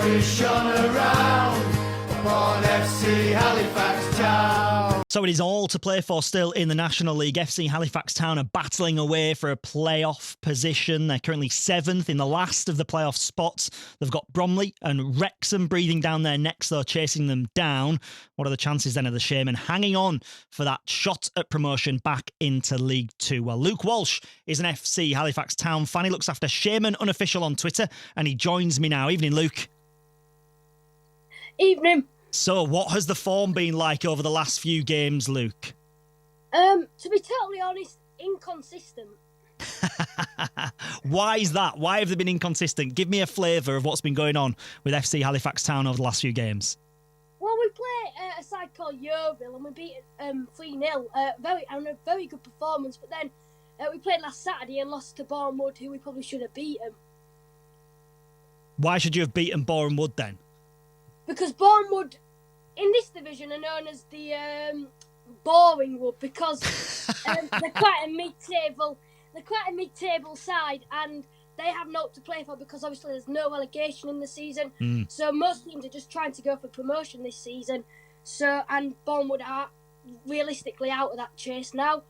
glory shone around upon FC Halifax Town. So it is all to play for still in the National League. FC Halifax Town are battling away for a playoff position. They're currently 7th in the last of the playoff spots. They've got Bromley and Wrexham breathing down their necks, though, chasing them down. What are the chances then of the Shaymen hanging on for that shot at promotion back into League Two? Well, Luke Walsh is an FC Halifax Town fan. He looks after Shaymen Unofficial on Twitter, and he joins me now. Evening, Luke. Evening. So, what has the form been like over the last few games, Luke? To be totally honest, inconsistent. Why is that? Why have they been inconsistent? Give me a flavour of what's been going on with FC Halifax Town over the last few games. Well, we play a side called Yeovil and we beat 3-0. A very good performance, but then we played last Saturday and lost to Bournemouth, who we probably should have beaten. Why should you have beaten Bournemouth then? Because Bournemouth in this division are known as the boring wood, because they're quite a mid-table side, and they have naught to play for because obviously there's no relegation in the season. So most teams are just trying to go for promotion this season. And Bournemouth are realistically out of that chase now.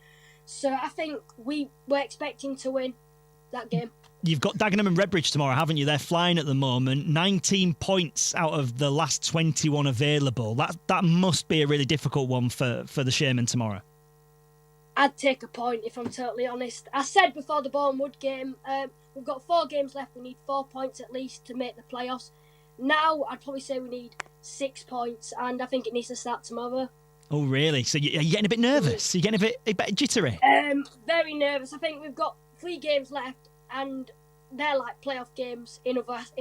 So I think we were expecting to win that game. You've got Dagenham and Redbridge tomorrow, haven't you? They're flying at the moment. 19 points out of the last 21 available. That must be a really difficult one for the Shaymen tomorrow. I'd take a point, if I'm totally honest. I said before the Bournemouth game, we've got 4 games left. We need 4 points at least to make the playoffs. Now, I'd probably say we need 6 points, and I think it needs to start tomorrow. Oh, really? So you're getting a bit nervous? You're getting a bit jittery? Very nervous. I think we've got 3 games left, and they're like playoff games in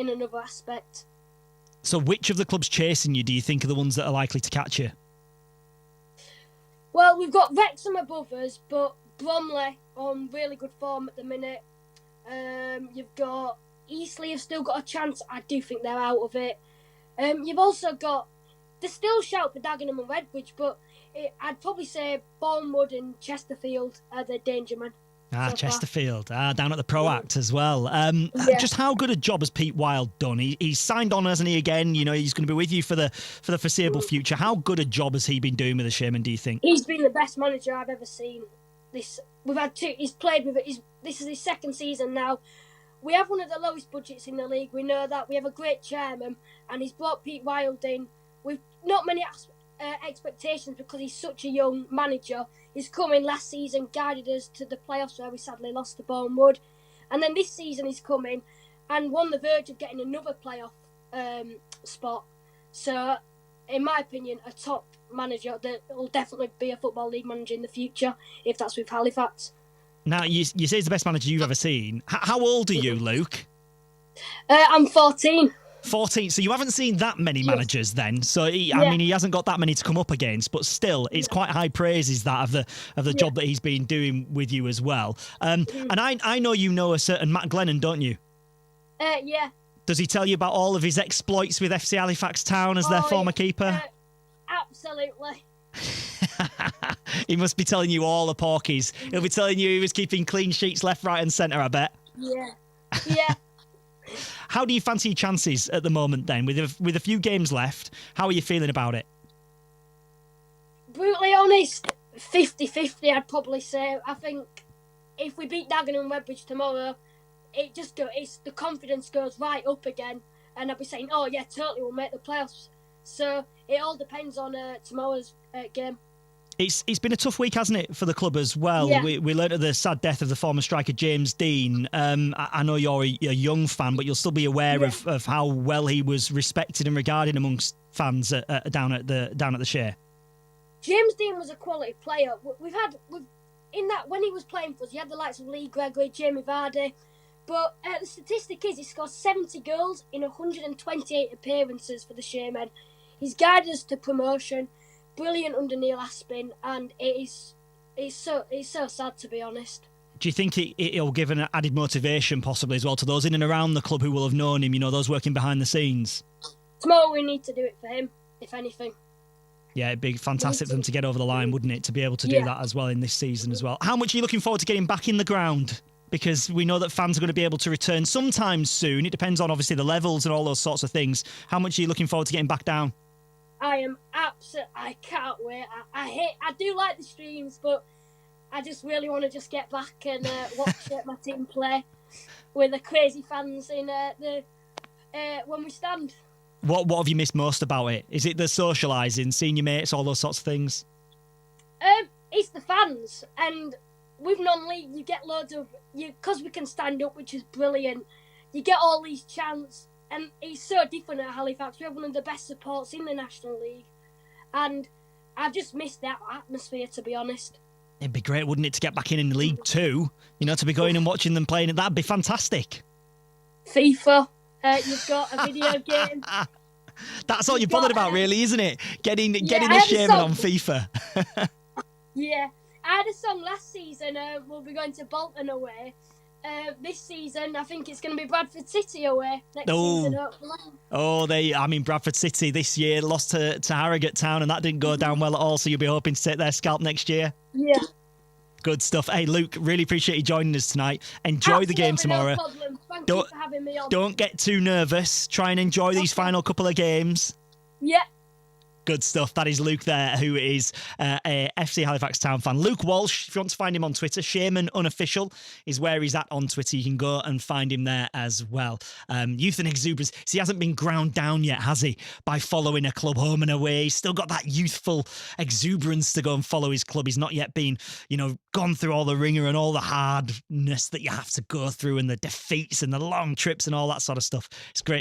another aspect. So which of the clubs chasing you do you think are the ones that are likely to catch you? Well, we've got Wrexham above us, but Bromley on really good form at the minute. You've got Eastleigh have still got a chance. I do think they're out of it. You've also got, there's still shout for Dagenham and Redbridge, but I'd probably say Bournemouth and Chesterfield are the danger man. Chesterfield, down at the Pro Act as well. Just how good a job has Pete Wild done? He's signed on, hasn't he, again? You know, he's going to be with you for the foreseeable future. How good a job has he been doing with the Shaymen, do you think? He's been the best manager I've ever seen. We've had 2, he's played with it. This is his 2nd season now. We have one of the lowest budgets in the league. We know that. We have a great chairman, and he's brought Pete Wild in with not many expectations because he's such a young manager. He's come in last season, guided us to the playoffs where we sadly lost to Bournemouth, and then this season he's come in and on the verge of getting another playoff spot. So, in my opinion, a top manager that will definitely be a Football League manager in the future if that's with Halifax. Now, you say he's the best manager you've ever seen. How old are you, Luke? I'm 14. 14, so you haven't seen that many managers then. So I mean, he hasn't got that many to come up against, but still, it's quite high praise is that of the job that he's been doing with you as well. And I know you know a certain Matt Glennon, don't you? Yeah. Does he tell you about all of his exploits with FC Halifax Town as their former keeper? Absolutely. He must be telling you all the porkies. He'll be telling you he was keeping clean sheets left, right and centre, I bet. Yeah. How do you fancy your chances at the moment then? With a few games left, how are you feeling about it? Brutally honest, 50-50 I'd probably say. I think if we beat Dagenham and Redbridge tomorrow, the confidence goes right up again, and I'll be saying, oh yeah, totally, we'll make the playoffs. So it all depends on tomorrow's game. It's been a tough week, hasn't it, for the club as well? Yeah. We learned of the sad death of the former striker James Dean. I know you're a young fan, but you'll still be aware of how well he was respected and regarded amongst fans down at the Share. James Dean was a quality player. When he was playing for us, he had the likes of Lee Gregory, Jamie Vardy, but the statistic is he scored 70 goals in 128 appearances for the Shaymen. He's guided us to promotion. Brilliant under Neil Aspin, and it's so sad, to be honest. Do you think it'll give an added motivation possibly as well to those in and around the club who will have known him, you know, those working behind the scenes? Tomorrow we need to do it for him, if anything. Yeah, it'd be fantastic for them to get over the line, wouldn't it, to be able to do that as well in this season as well. How much are you looking forward to getting back in the ground? Because we know that fans are going to be able to return sometime soon. It depends on, obviously, the levels and all those sorts of things. How much are you looking forward to getting back down? I can't wait. I do like the streams, but I just really want to just get back and watch my team play with the crazy fans in when we stand. What have you missed most about it? Is it the socialising, seeing your mates, all those sorts of things? It's the fans, and with non-league you get loads of because we can stand up, which is brilliant. You get all these chants, and it's so different at Halifax. We have one of the best supports in the National League, and I've just missed that atmosphere, to be honest. It'd be great, wouldn't it, to get back in League Two? You know, to be going and watching them playing it. That'd be fantastic. FIFA, you've got a video game. That's all you're bothered about, really, isn't it? Getting the Shaymen on FIFA. Yeah, I had a song last season. We'll be going to Bolton away. This season, I think it's going to be Bradford City away next season. Hopefully. Bradford City this year lost to Harrogate Town, and that didn't go down well at all. So you'll be hoping to take their scalp next year. Yeah. Good stuff. Hey, Luke, really appreciate you joining us tonight. Enjoy the game tomorrow. No problem. Thank you for having me on. Don't get too nervous. Try and enjoy these final couple of games. Yeah. Good stuff. That is Luke there, who is a FC Halifax Town fan. Luke Walsh, if you want to find him on Twitter, Shaymen Unofficial is where he's at on Twitter. You can go and find him there as well. Youth and exuberance. So he hasn't been ground down yet, has he? By following a club home and away. He's still got that youthful exuberance to go and follow his club. He's not yet been, gone through all the ringer and all the hardness that you have to go through and the defeats and the long trips and all that sort of stuff. It's great.